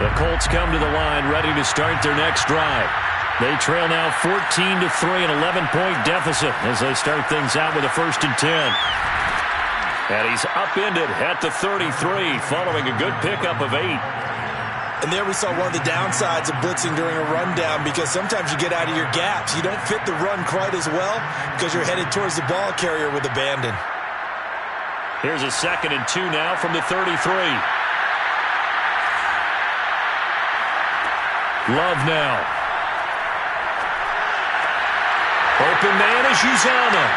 The Colts come to the line ready to start their next drive. They trail now 14-3, an 11-point deficit as they start things out with a 1st and 10. And he's upended at the 33 following a good pickup of 8. And there we saw one of the downsides of blitzing during a rundown, because sometimes you get out of your gaps. You don't fit the run quite as well because you're headed towards the ball carrier with abandon. Here's a 2nd and 2 now from the 33. Love now. Open man is Uzomah.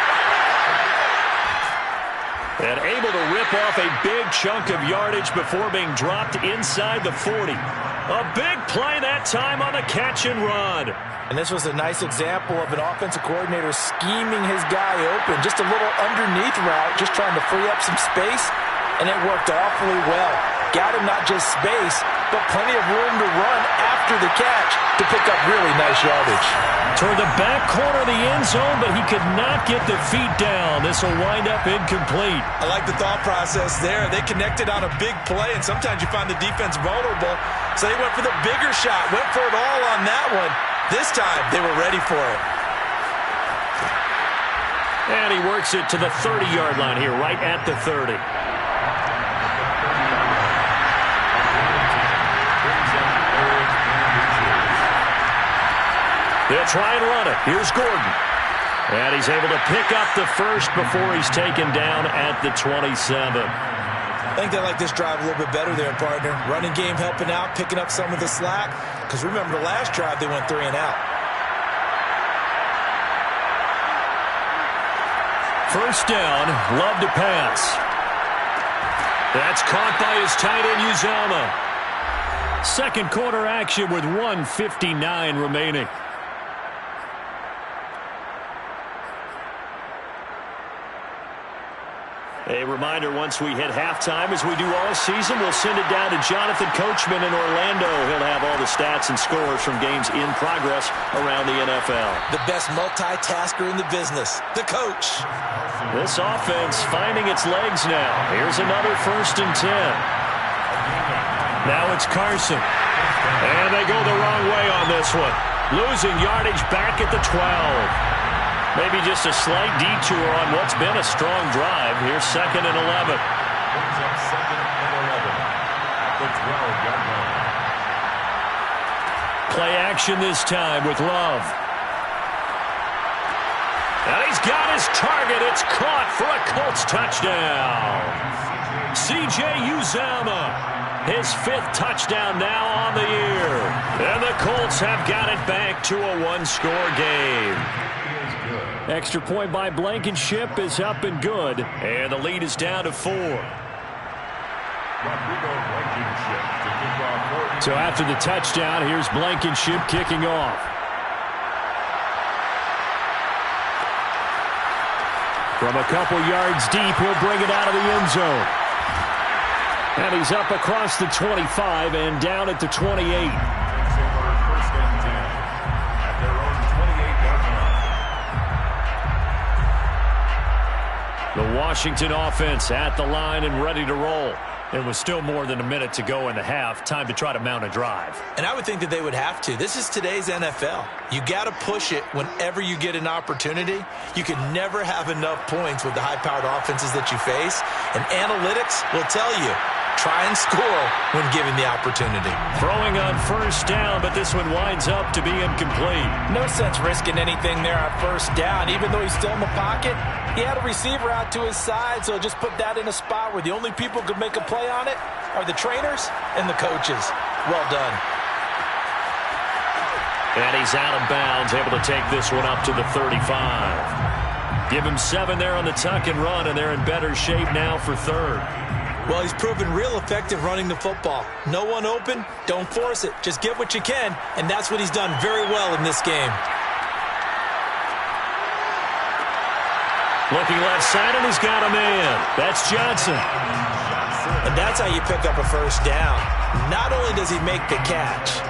And able to rip off a big chunk of yardage before being dropped inside the 40. A big play that time on the catch and run. And this was a nice example of an offensive coordinator scheming his guy open. Just a little underneath route, just trying to free up some space, and it worked awfully well. Got him not just space, but plenty of room to run after the catch to pick up really nice yardage. Toward the back corner of the end zone, but he could not get the feet down. This will wind up incomplete. I like the thought process there. They connected on a big play, and sometimes you find the defense vulnerable. So they went for the bigger shot, went for it all on that one. This time, they were ready for it. And he works it to the 30-yard line here, right at the 30. They'll try and run it. Here's Gordon. And he's able to pick up the first before he's taken down at the 27. I think they like this drive a little bit better there, partner. Running game helping out, picking up some of the slack. Because remember, the last drive, they went 3 and out. First down, Love to pass. That's caught by his tight end, Uzomah. Second quarter action with 1:59 remaining. A reminder, once we hit halftime, as we do all season, we'll send it down to Jonathan Coachman in Orlando. He'll have all the stats and scores from games in progress around the NFL. The best multitasker in the business, the coach. This offense finding its legs now. Here's another 1st and 10. Now it's Carson. And they go the wrong way on this one. Losing yardage back at the 12. Maybe just a slight detour on what's been a strong drive. Here's 2nd and 11. Play action this time with Love. And he's got his target. It's caught for a Colts touchdown. C.J. Uzomah, his 5th touchdown now on the year. And the Colts have got it back to a 1-score game. Extra point by Blankenship is up and good. And the lead is down to 4. So after the touchdown, here's Blankenship kicking off. From a couple yards deep, he'll bring it out of the end zone. And he's up across the 25 and down at the 28. The Washington offense at the line and ready to roll. There was still more than a minute to go in the half. Time to try to mount a drive. And I would think that they would have to. This is today's NFL. You got to push it whenever you get an opportunity. You can never have enough points with the high-powered offenses that you face. And analytics will tell you, try and score when given the opportunity. Throwing on 1st down, but this one winds up to be incomplete. No sense risking anything there on 1st down. Even though he's still in the pocket, he had a receiver out to his side, so just put that in a spot where the only people who could make a play on it are the trainers and the coaches. Well done. And he's out of bounds, able to take this one up to the 35. Give him 7 there on the tuck and run, and they're in better shape now for 3rd. Well, he's proven real effective running the football. No one open, don't force it. Just get what you can, and that's what he's done very well in this game. Looking left side, and he's got a man. That's Johnson. And that's how you pick up a 1st down. Not only does he make the catch,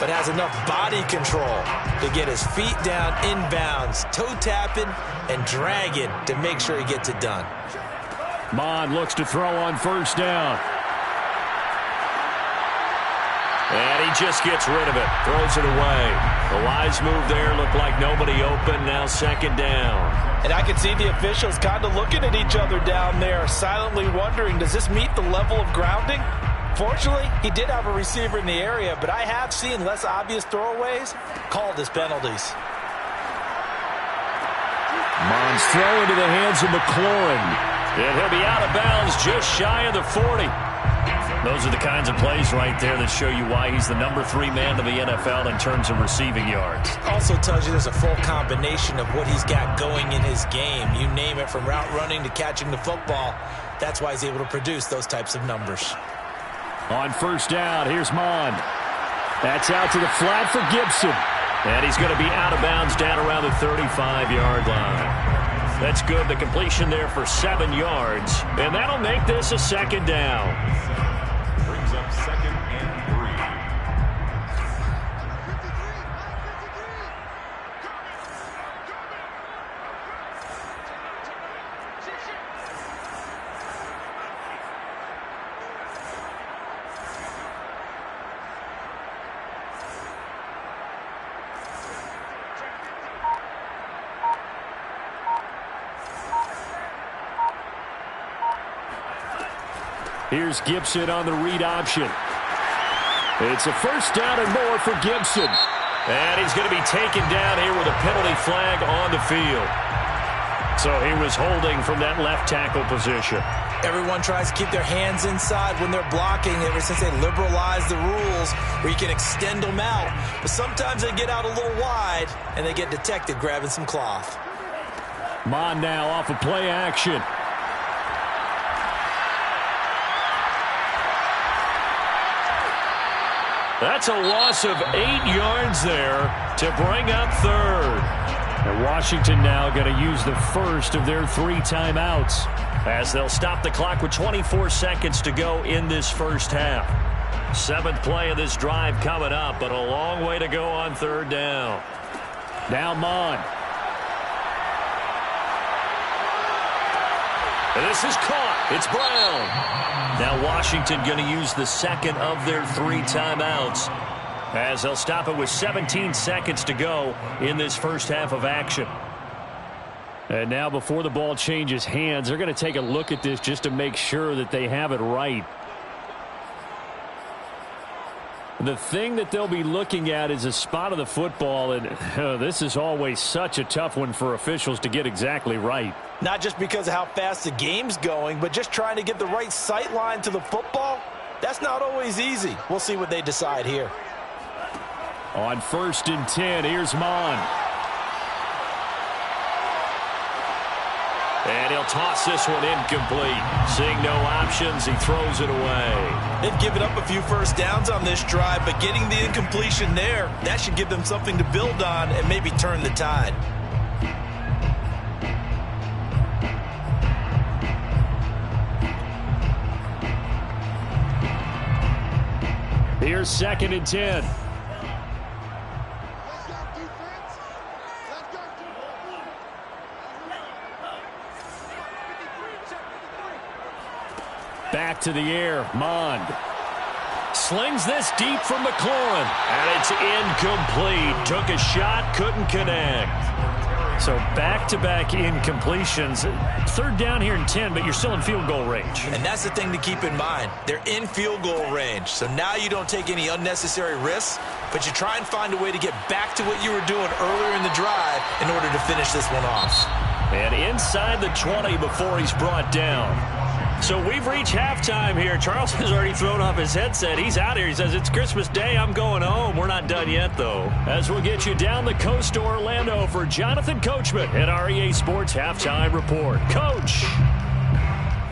but has enough body control to get his feet down inbounds, toe tapping, and dragging to make sure he gets it done. Mond looks to throw on 1st down. And he just gets rid of it. Throws it away. The wise move there. Looked like nobody open. Now second down. And I can see the officials kind of looking at each other down there, silently wondering, does this meet the level of grounding? Fortunately, he did have a receiver in the area, but I have seen less obvious throwaways called as penalties. Mons throw into the hands of McLaurin. And he'll be out of bounds just shy of the 40. Those are the kinds of plays right there that show you why he's the number 3 man of the NFL in terms of receiving yards. Also tells you there's a full combination of what he's got going in his game. You name it, from route running to catching the football. That's why he's able to produce those types of numbers. On first down, here's Mond. That's out to the flat for Gibson. And he's going to be out of bounds down around the 35-yard line. That's good. The completion there for 7 yards. And that'll make this a second down. Brings up second and 3. Here's Gibson on the read option. It's a first down and more for Gibson. And he's going to be taken down here with a penalty flag on the field. So he was holding from that left tackle position. Everyone tries to keep their hands inside when they're blocking ever since they liberalized the rules where you can extend them out. But sometimes they get out a little wide and they get detected grabbing some cloth. Mond now off of play action. That's a loss of 8 yards there to bring up third. And Washington now going to use the first of their 3 timeouts as they'll stop the clock with 24 seconds to go in this first half. 7th play of this drive coming up, but a long way to go on third down. Now Mond. And this is caught. It's Brown. Now Washington going to use the second of their 3 timeouts as they'll stop it with 17 seconds to go in this first half of action. And now before the ball changes hands, they're going to take a look at this just to make sure that they have it right. The thing that they'll be looking at is a spot of the football, and this is always such a tough one for officials to get exactly right. Not just because of how fast the game's going, but just trying to get the right sight line to the football. That's not always easy. We'll see what they decide here. On 1st and 10, here's Mond. And he'll toss this one incomplete. Seeing no options, he throws it away. They've given up a few first downs on this drive, but getting the incompletion there, that should give them something to build on and maybe turn the tide. Here's 2nd and 10. Back to the air, Mond. Slings this deep from McLaurin. And it's incomplete. Took a shot, couldn't connect. So back-to-back incompletions. 3rd down here and 10, but you're still in field goal range. And that's the thing to keep in mind. They're in field goal range. So now you don't take any unnecessary risks, but you try and find a way to get back to what you were doing earlier in the drive in order to finish this one off. And inside the 20 before he's brought down. So we've reached halftime here. Charles has already thrown off his headset. He's out here. He says, it's Christmas Day. I'm going home. We're not done yet, though. As we'll get you down the coast to Orlando for Jonathan Coachman at REA Sports Halftime Report. Coach.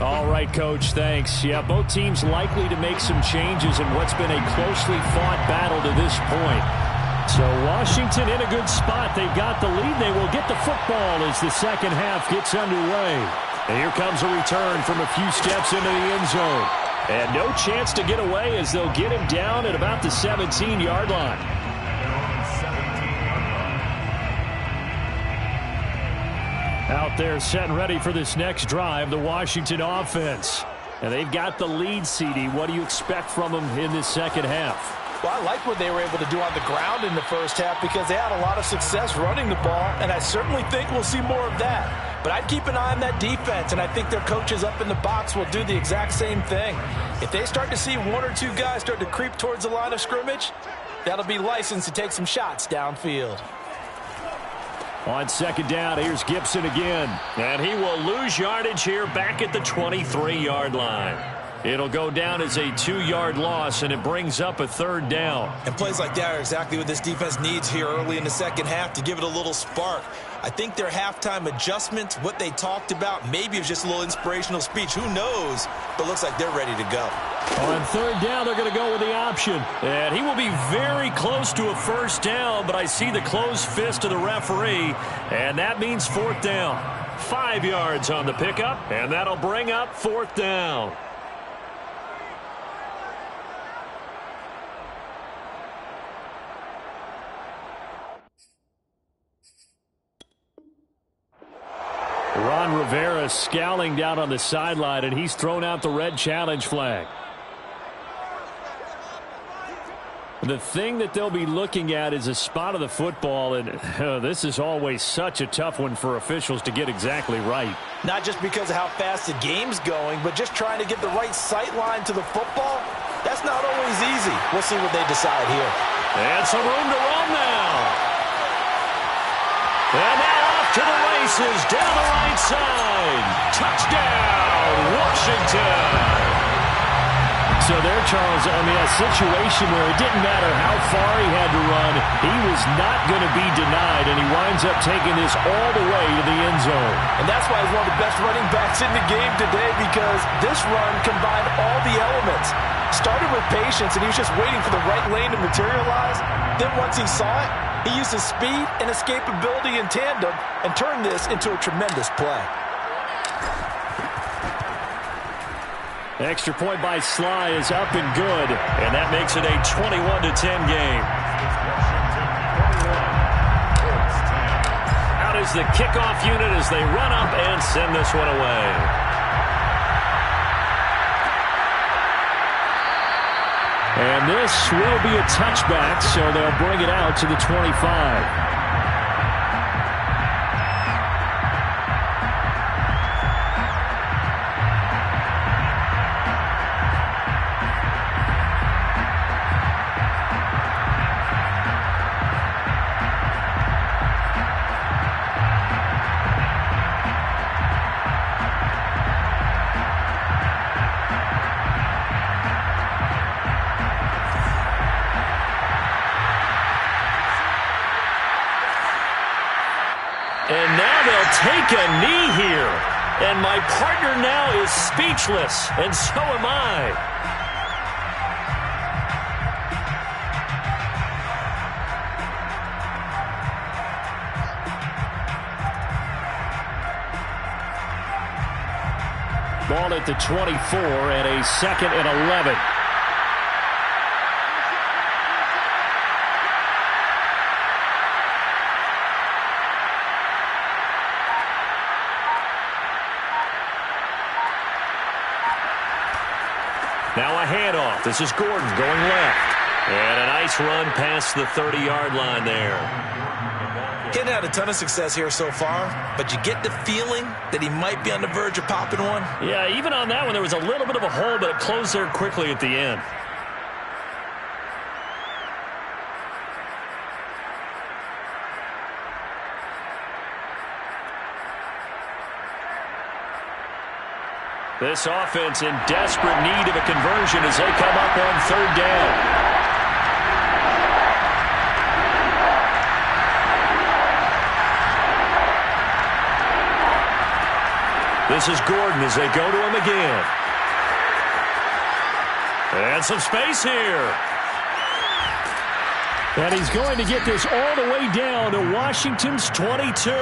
All right, Coach, thanks. Yeah, both teams likely to make some changes in what's been a closely fought battle to this point. So Washington in a good spot. They've got the lead. They will get the football as the second half gets underway. And here comes a return from a few steps into the end zone. And no chance to get away as they'll get him down at about the 17-yard line. Out there set and ready for this next drive, the Washington offense. And they've got the lead, CD. What do you expect from them in this second half? Well, I like what they were able to do on the ground in the first half because they had a lot of success running the ball, and I certainly think we'll see more of that. But I'd keep an eye on that defense, and I think their coaches up in the box will do the exact same thing. If they start to see one or two guys start to creep towards the line of scrimmage, that'll be licensed to take some shots downfield. On second down, here's Gibson again. And he will lose yardage here back at the 23-yard line. It'll go down as a 2-yard loss, and it brings up a third down. And plays like that are exactly what this defense needs here early in the second half to give it a little spark. I think their halftime adjustment, what they talked about, maybe it was just a little inspirational speech. Who knows? But looks like they're ready to go. On third down, they're going to go with the option. And he will be very close to a first down, but I see the closed fist of the referee, and that means fourth down. 5 yards on the pickup, and that'll bring up fourth down. Ron Rivera scowling down on the sideline, and he's thrown out the red challenge flag. The thing that they'll be looking at is a spot of the football, and this is always such a tough one for officials to get exactly right. Not just because of how fast the game's going, but just trying to get the right sight line to the football. That's not always easy. We'll see what they decide here. And some room to run now. And now off to the races down the right side. Touchdown, Washington. So there, Charles, I mean, a situation where it didn't matter how far he had to run, he was not going to be denied, and he winds up taking this all the way to the end zone. And that's why he's one of the best running backs in the game today, because this run combined all the elements. Started with patience, and he was just waiting for the right lane to materialize. Then once he saw it, he used his speed and escapability in tandem and turned this into a tremendous play. Extra point by Sly is up and good, and that makes it a 21-10 game. Out is the kickoff unit as they run up and send this one away. And this will be a touchback, so they'll bring it out to the 25. And now they'll take a knee here. And my partner now is speechless, and so am I. Ball at the 24 and a 2nd and 11. Now a handoff. This is Gordon going left. And a nice run past the 30-yard line there. Getting had a ton of success here so far, but you get the feeling that he might be on the verge of popping one. Yeah, even on that one, there was a little bit of a hole, but it closed there quickly at the end. This offense in desperate need of a conversion as they come up on third down. This is Gordon as they go to him again. And some space here. And he's going to get this all the way down to Washington's 22.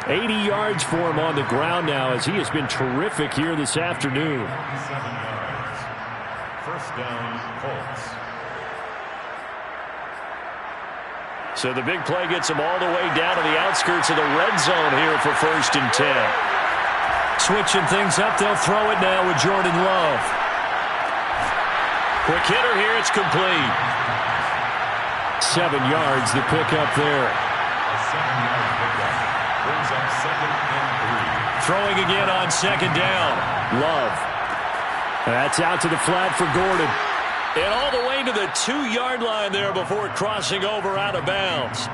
80 yards for him on the ground now as he has been terrific here this afternoon. 7 yards. First down, Colts. So the big play gets him all the way down to the outskirts of the red zone here for 1st and 10. Switching things up, they'll throw it now with Jordan Love. Quick hitter here, it's complete. 7 yards the pickup there. A 7-yard pickup brings up 2nd and 3. Throwing again on 2nd down. Love. That's out to the flat for Gordon. And all the way to the 2-yard line there before crossing over out of bounds.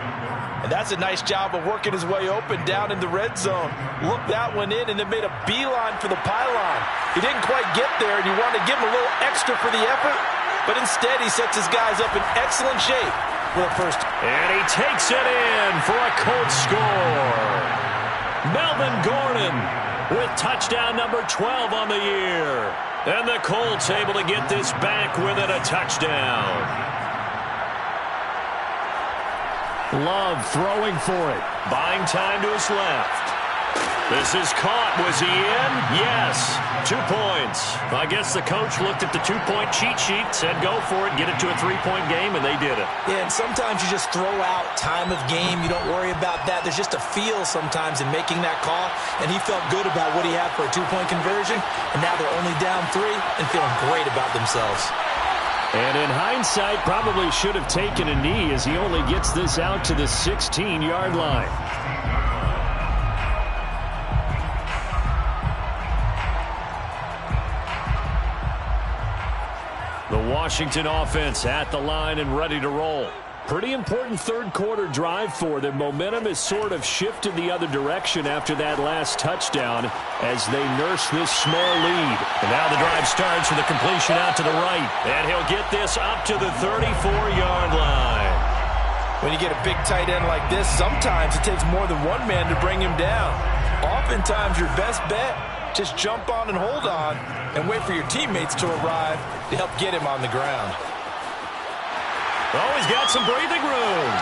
And that's a nice job of working his way open down in the red zone. Looked that one in and then made a beeline for the pylon. He didn't quite get there, and you want to give him a little extra for the effort, but instead he sets his guys up in excellent shape for the first. And he takes it in for a Colts score. Melvin Gordon with touchdown number 12 on the year. And the Colts able to get this back within a touchdown. Love throwing for it. Buying time to his left. This is caught. Was he in? Yes. 2 points. I guess the coach looked at the 2-point cheat sheet, said go for it, get it to a 3-point game, and they did it. Yeah, and sometimes you just throw out time of game. You don't worry about that. There's just a feel sometimes in making that call, and he felt good about what he had for a 2-point conversion, and now they're only down 3 and feeling great about themselves. And in hindsight, probably should have taken a knee as he only gets this out to the 16-yard line. The Washington offense at the line and ready to roll. Pretty important third-quarter drive for them. Momentum has sort of shifted the other direction after that last touchdown as they nurse this small lead. And now the drive starts with a completion out to the right. And he'll get this up to the 34-yard line. When you get a big tight end like this, sometimes it takes more than one man to bring him down. Oftentimes, your best bet, just jump on and hold on and wait for your teammates to arrive to help get him on the ground. Oh, he's got some breathing room.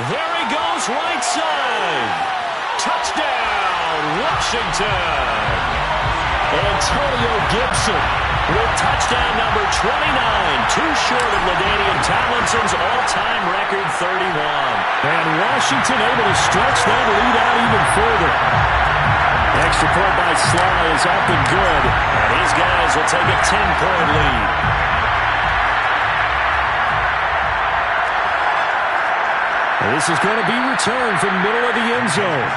There he goes, right side. Touchdown, Washington. Antonio Gibson with touchdown number 29, too short of LaDainian Tomlinson's all-time record 31. And Washington able to stretch that lead out even further. Extra point by Sly is up and good, and these guys will take a 10-point lead. This is going to be returned from the middle of the end zone.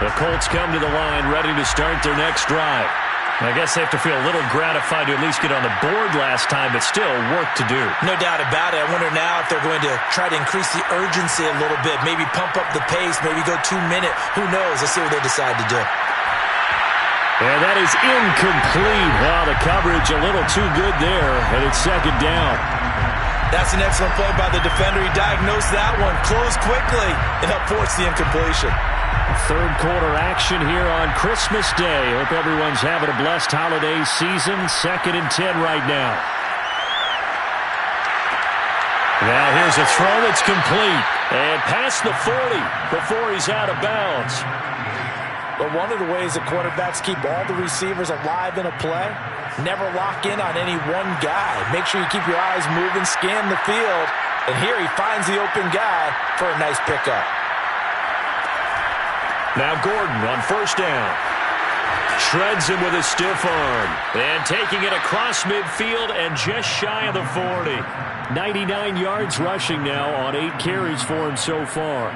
The Colts come to the line ready to start their next drive. I guess they have to feel a little gratified to at least get on the board last time, but still work to do. No doubt about it. I wonder now if they're going to try to increase the urgency a little bit, maybe pump up the pace, maybe go 2-minute. Who knows? Let's see what they decide to do. And that is incomplete. Wow, the coverage a little too good there, and it's 2nd down. That's an excellent play by the defender. He diagnosed that one, closed quickly, and helped force the incompletion. Third quarter action here on Christmas Day. Hope everyone's having a blessed holiday season. 2nd and 10 right now. Now here's a throw that's complete. And past the 40 before he's out of bounds. But one of the ways that quarterbacks keep all the receivers alive in a play, never lock in on any one guy. Make sure you keep your eyes moving, scan the field, and here he finds the open guy for a nice pickup. Now Gordon on 1st down. Shreds him with a stiff arm. And taking it across midfield and just shy of the 40. 99 yards rushing now on 8 carries for him so far.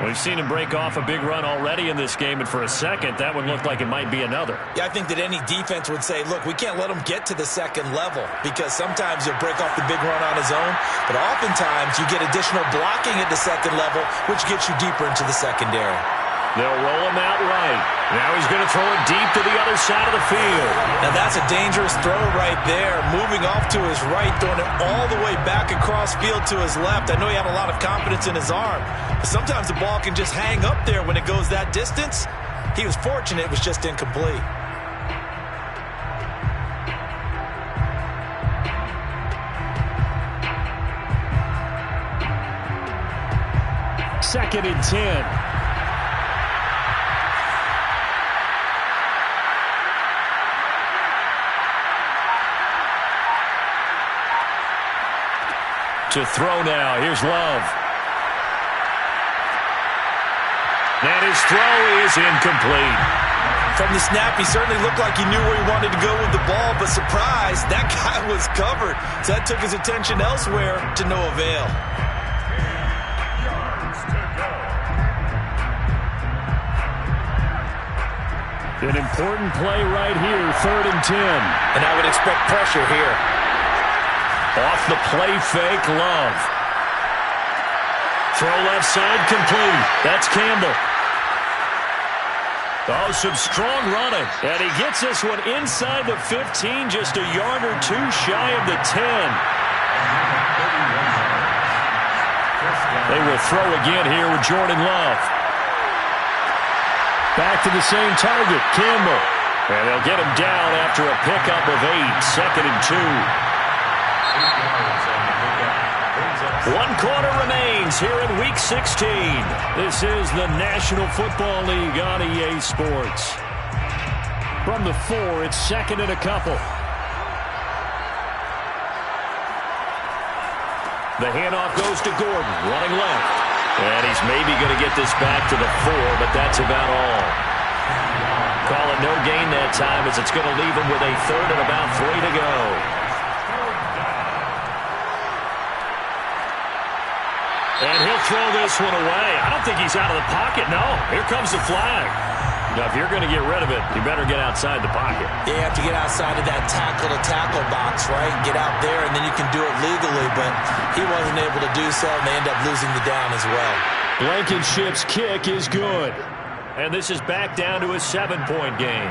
We've seen him break off a big run already in this game, and for a second, that one looked like it might be another. Yeah, I think that any defense would say, look, we can't let him get to the 2nd level because sometimes he'll break off the big run on his own, but oftentimes you get additional blocking at the 2nd level, which gets you deeper into the secondary. They'll roll him out right. Now he's going to throw it deep to the other side of the field. Now that's a dangerous throw right there. Moving off to his right, throwing it all the way back across field to his left. I know he had a lot of confidence in his arm, but sometimes the ball can just hang up there when it goes that distance. He was fortunate it was just incomplete. Second and 10. To throw now. Here's Love. And his throw is incomplete. From the snap, he certainly looked like he knew where he wanted to go with the ball, but surprise, that guy was covered. So that took his attention elsewhere to no avail. An important play right here, 3rd and 10. And I would expect pressure here. Off the play fake, Love. Throw left side, complete. That's Campbell. Oh, some strong running. And he gets this one inside the 15, just a yard or two shy of the 10. They will throw again here with Jordan Love. Back to the same target, Campbell. And they'll get him down after a pickup of 8, 2nd and 2. 1 quarter remains here in Week 16. This is the National Football League on EA Sports. From the 4, it's 2nd and a couple. The handoff goes to Gordon, running left. And he's maybe going to get this back to the 4, but that's about all. Call it no gain that time, as it's going to leave him with a 3rd and about 3 to go. And he'll throw this one away. I don't think he's out of the pocket. No, here comes the flag. Now, if you're going to get rid of it, you better get outside the pocket. You have to get outside of that tackle-to-tackle box, right? Get out there, and then you can do it legally. But he wasn't able to do so, and they end up losing the down as well. Blankenship's kick is good. And this is back down to a 7-point game.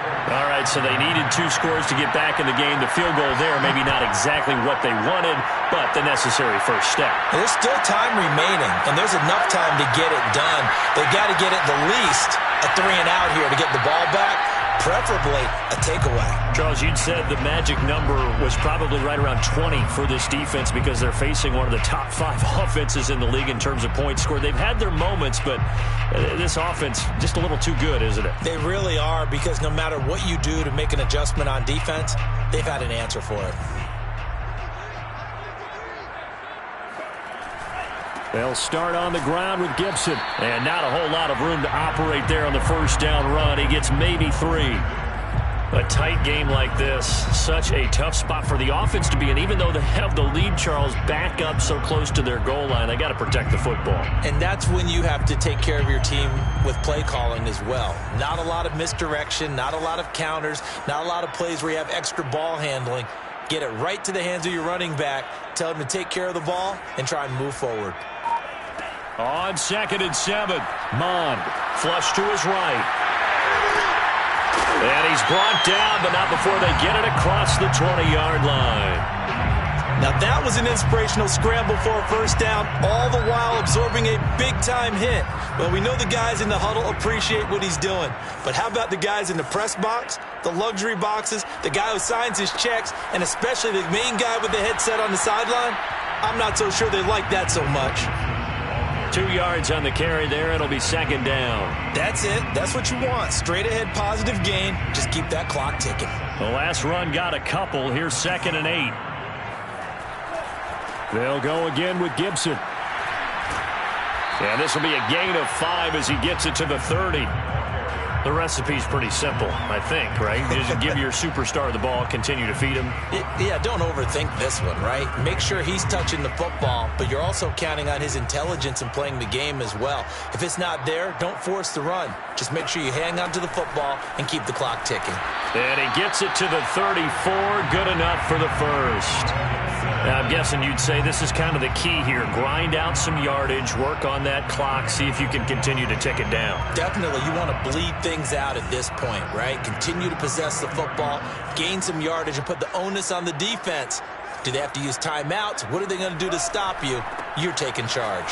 All right, so they needed 2 scores to get back in the game. The field goal there, maybe not exactly what they wanted, but the necessary first step. There's still time remaining, and there's enough time to get it done. They've got to get at the least a 3 and out here to get the ball back, preferably a takeaway. Charles, you'd said the magic number was probably right around 20 for this defense because they're facing one of the top 5 offenses in the league in terms of points scored. They've had their moments, but this offense just a little too good, isn't it? They really are, because no matter what you do to make an adjustment on defense, they've had an answer for it. They'll start on the ground with Gibson. And not a whole lot of room to operate there on the first down run. He gets maybe 3. A tight game like this, such a tough spot for the offense to be in. Even though they have the lead, Charles, back up so close to their goal line, they got to protect the football. And that's when you have to take care of your team with play calling as well. Not a lot of misdirection, not a lot of counters, not a lot of plays where you have extra ball handling. Get it right to the hands of your running back, tell him to take care of the ball, and try and move forward. On 2nd and 7, Mond flush to his right. And he's brought down, but not before they get it across the 20-yard line. Now that was an inspirational scramble for a first down, all the while absorbing a big-time hit. Well, we know the guys in the huddle appreciate what he's doing. But how about the guys in the press box, the luxury boxes, the guy who signs his checks, and especially the main guy with the headset on the sideline? I'm not so sure they like that so much. 2 yards on the carry there. It'll be 2nd down. That's it. That's what you want. Straight ahead positive gain. Just keep that clock ticking. The last run got a couple. Here's 2nd and 8. They'll go again with Gibson. And this will be a gain of 5 as he gets it to the 30. The recipe's pretty simple, I think, right? Just give your superstar the ball, continue to feed him. Yeah, don't overthink this one, right? Make sure he's touching the football, but you're also counting on his intelligence in playing the game as well. If it's not there, don't force the run. Just make sure you hang on to the football and keep the clock ticking. And he gets it to the 34. Good enough for the first. Now, I'm guessing you'd say this is kind of the key here. Grind out some yardage, work on that clock, see if you can continue to tick it down. Definitely. You want to bleed things out at this point, right? Continue to possess the football, gain some yardage, and put the onus on the defense. Do they have to use timeouts? What are they going to do to stop you? You're taking charge.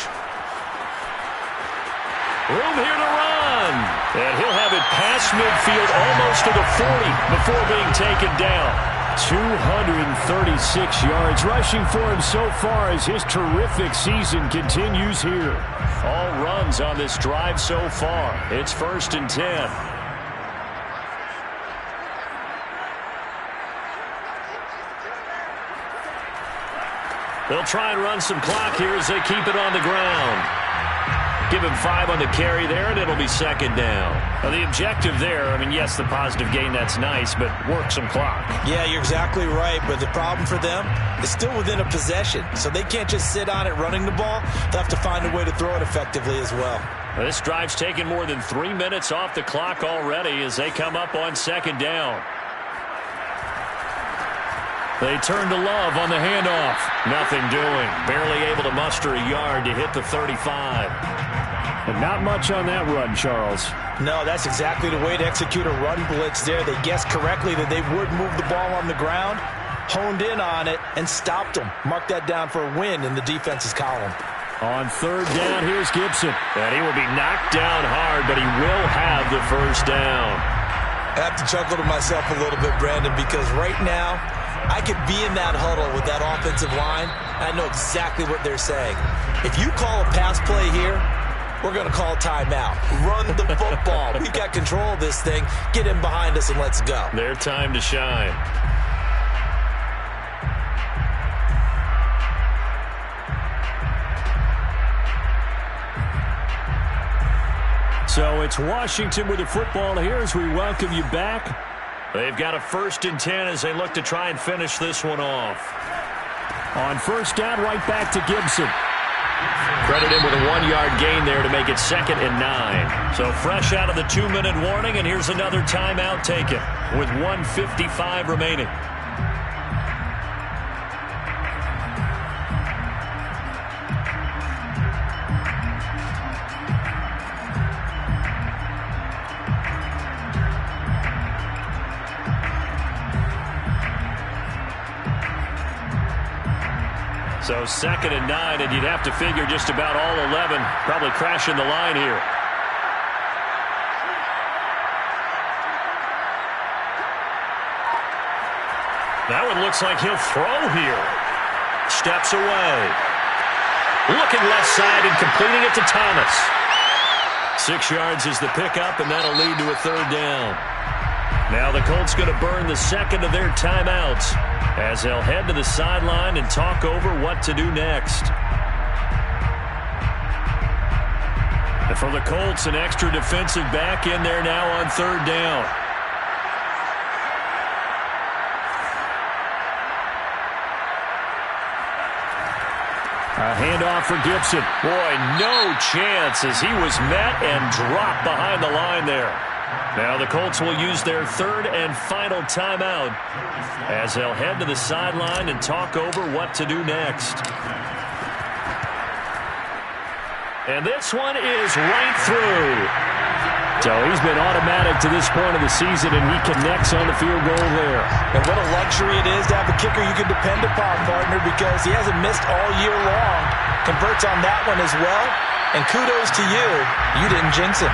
Room here to run. And he'll have it past midfield almost to the 40 before being taken down. 236 yards rushing for him so far as his terrific season continues here. All runs on this drive so far. It's 1st and 10. They'll try and run some clock here as they keep it on the ground. Give him 5 on the carry there, and it'll be second down. Now, the objective there, I mean, yes, the positive gain, that's nice, but work some clock. Yeah, you're exactly right, but the problem for them is still within a possession, so they can't just sit on it running the ball. They'll have to find a way to throw it effectively as well. Now, this drive's taken more than 3 minutes off the clock already as they come up on second down. They turn to Love on the handoff. Nothing doing. Barely able to muster a yard to hit the 35. And not much on that run, Charles. No, that's exactly the way to execute a run blitz there. They guessed correctly that they would move the ball on the ground, honed in on it, and stopped them. Mark that down for a win in the defense's column. On third down, here's Gibson. And he will be knocked down hard, but he will have the first down. I have to chuckle to myself a little bit, Brandon, because right now, I could be in that huddle with that offensive line, and I know exactly what they're saying. If you call a pass play here, we're going to call timeout. Run the football. We've got control of this thing. Get in behind us and let's go. Their time to shine. So it's Washington with the football here as we welcome you back. They've got a 1st and 10 as they look to try and finish this one off. On first down, right back to Gibson. Credit him with a 1-yard gain there to make it 2nd and 9. So fresh out of the 2-minute warning, and here's another timeout taken with 1:55 remaining. So 2nd and 9, and you'd have to figure just about all 11 probably crashing the line here. That one looks like he'll throw here. Steps away. Looking left side and completing it to Thomas. 6 yards is the pickup, and that'll lead to a 3rd down. Now the Colts going to burn the 2nd of their timeouts as they'll head to the sideline and talk over what to do next. And for the Colts, an extra defensive back in there now on 3rd down. A handoff for Gibson. Boy, no chance as he was met and dropped behind the line there. Now the Colts will use their 3rd and final timeout as they'll head to the sideline and talk over what to do next. And this one is right through. So he's been automatic to this point of the season, and he connects on the field goal there. And what a luxury it is to have a kicker you can depend upon, partner, because he hasn't missed all year long. Converts on that one as well. And kudos to you. You didn't jinx him.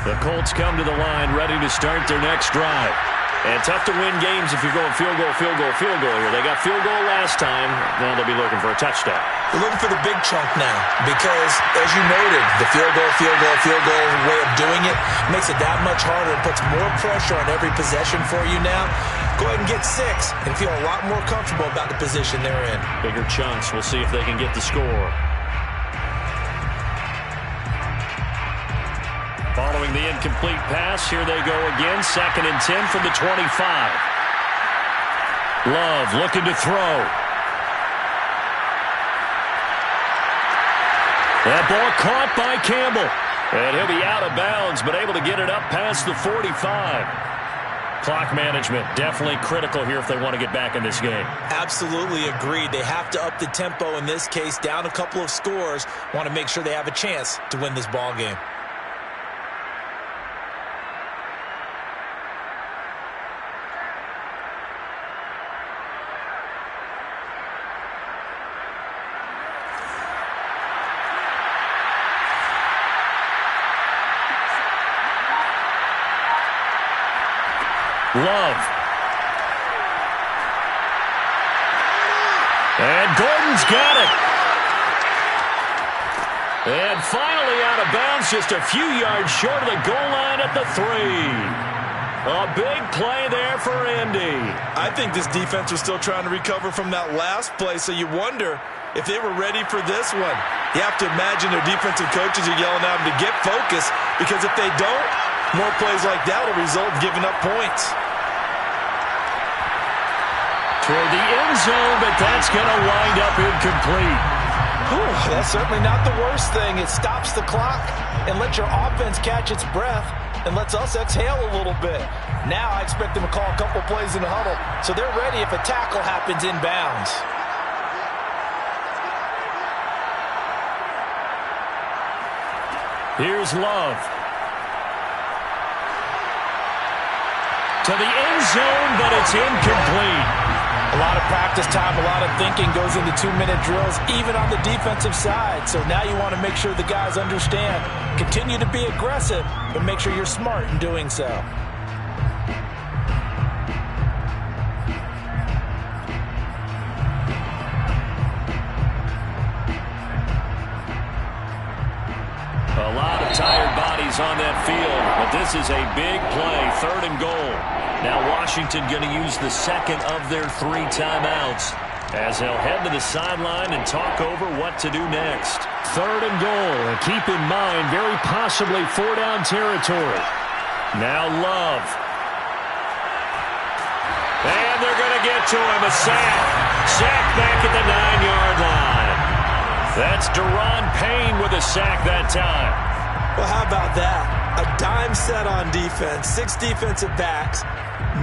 The Colts come to the line ready to start their next drive. And tough to win games if you're going field goal, field goal, field goal here. They got field goal last time. Now they'll be looking for a touchdown. They're looking for the big chunk now because, as you noted, the field goal way of doing it makes it that much harder and puts more pressure on every possession for you now. Go ahead and get 6 and feel a lot more comfortable about the position they're in. Bigger chunks. We'll see if they can get the score. Following the incomplete pass, here they go again. 2nd and 10 from the 25. Love looking to throw. That ball caught by Campbell. And he'll be out of bounds, but able to get it up past the 45. Clock management definitely critical here if they want to get back in this game. Absolutely agreed. They have to up the tempo in this case, down a couple of scores. Want to make sure they have a chance to win this ball game. Love. And Gordon's got it. And finally out of bounds, just a few yards short of the goal line at the 3. A big play there for Indy. I think this defense was still trying to recover from that last play, so you wonder if they were ready for this one. You have to imagine their defensive coaches are yelling at them to get focused, because if they don't, more plays like that will result in giving up points. Toward the end zone, but that's going to wind up incomplete. Whew, that's certainly not the worst thing. It stops the clock and lets your offense catch its breath and lets us exhale a little bit. Now I expect them to call a couple plays in the huddle, so they're ready if a tackle happens inbounds. Here's Love. To the end zone, but it's incomplete. A lot of practice time, a lot of thinking goes into 2-minute drills, even on the defensive side. So now you want to make sure the guys understand. Continue to be aggressive, but make sure you're smart in doing so. A lot of tired bodies on that field, but this is a big play, 3rd and goal. Now Washington going to use the second of their 3 timeouts as they'll head to the sideline and talk over what to do next. 3rd and goal, and keep in mind, very possibly 4-down territory. Now Love. And they're going to get to him, a sack. Sack back at the 9-yard line. That's Daron Payne with a sack that time. Well, how about that? A dime set on defense, 6 defensive backs.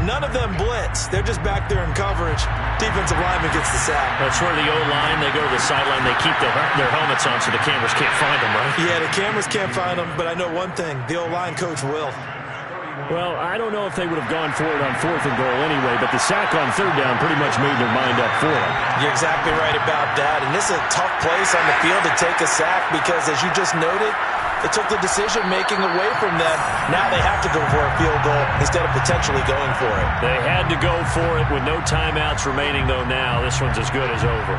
None of them blitz. They're just back there in coverage. Defensive lineman gets the sack. That's where the O-line, they go to the sideline, they keep their helmets on so the cameras can't find them, right? Yeah, the cameras can't find them, but I know one thing. The O-line coach will. Well, I don't know if they would have gone for it on 4th and goal anyway, but the sack on 3rd down pretty much made their mind up for it. You're exactly right about that. And this is a tough place on the field to take a sack because, as you just noted, it took the decision-making away from them. Now they have to go for a field goal instead of potentially going for it. They had to go for it with no timeouts remaining, though. Now this one's as good as over.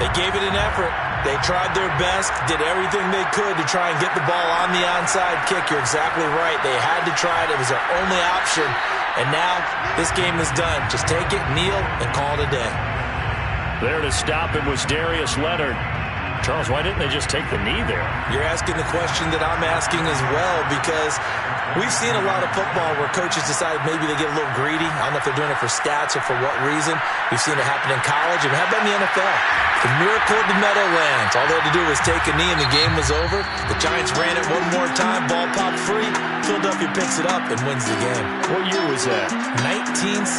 They gave it an effort. They tried their best, did everything they could to try and get the ball on the onside kick. You're exactly right. They had to try it. It was their only option. And now this game is done. Just take it, kneel, and call it a day. There to stop it was Darius Leonard. Charles, why didn't they just take the knee there? You're asking the question that I'm asking as well, because we've seen a lot of football where coaches decide maybe they get a little greedy. I don't know if they're doing it for stats or for what reason. We've seen it happen in college, and how about in the NFL? The miracle of the Meadowlands. All they had to do was take a knee, and the game was over. The Giants ran it one more time. Ball popped free. Philadelphia picks it up and wins the game. What year was that? 1970.